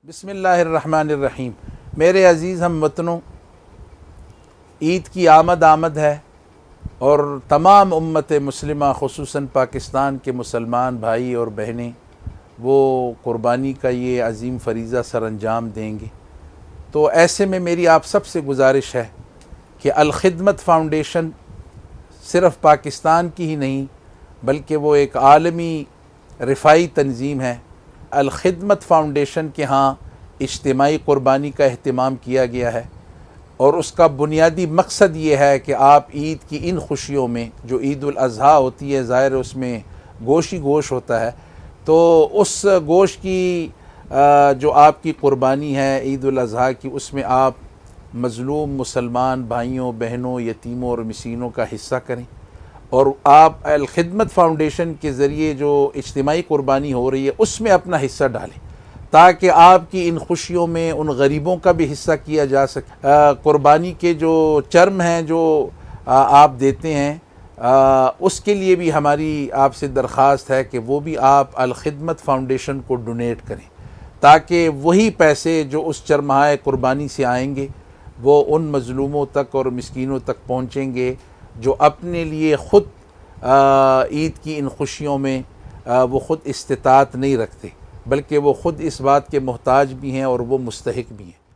بسم اللہ الرحمن الرحیم۔ میرے عزیز ہم وطنوں، عید کی آمد ہے اور تمام امت مسلمہ خصوصاً پاکستان کے مسلمان بھائی اور بہنیں وہ قربانی کا یہ عظیم فریضہ سر انجام دیں گے۔ تو ایسے میں میری آپ سب سے گزارش ہے کہ الخدمت فاؤنڈیشن صرف پاکستان کی ہی نہیں بلکہ وہ ایک عالمی رفاعی تنظیم ہے۔ الخدمت فاؤنڈیشن کے ہاں اجتماعی قربانی کا اہتمام کیا گیا ہے اور اس کا بنیادی مقصد یہ ہے کہ آپ عید کی ان خوشیوں میں جو عید الاضحیٰ ہوتی ہے، ظاہر اس میں گوشت ہی گوشت ہوتا ہے، تو اس گوشت کی جو آپ کی قربانی ہے عید الاضحیٰ کی، اس میں آپ مظلوم مسلمان بھائیوں بہنوں یتیموں اور مسکینوں کا حصہ کریں اور آپ الخدمت فاؤنڈیشن کے ذریعے جو اجتماعی قربانی ہو رہی ہے اس میں اپنا حصہ ڈالیں تاکہ آپ کی ان خوشیوں میں ان غریبوں کا بھی حصہ کیا جا سکے۔ قربانی کے جو چرم ہیں جو آپ دیتے ہیں اس کے لیے بھی ہماری آپ سے درخواست ہے کہ وہ بھی آپ الخدمت فاؤنڈیشن کو ڈونیٹ کریں تاکہ وہی پیسے جو اس چرمہائے قربانی سے آئیں گے وہ ان مظلوموں تک اور مسکینوں تک پہنچیں گے جو اپنے لیے خود عید کی ان خوشیوں میں وہ خود استطاعت نہیں رکھتے بلکہ وہ خود اس بات کے محتاج بھی ہیں اور وہ مستحق بھی ہیں۔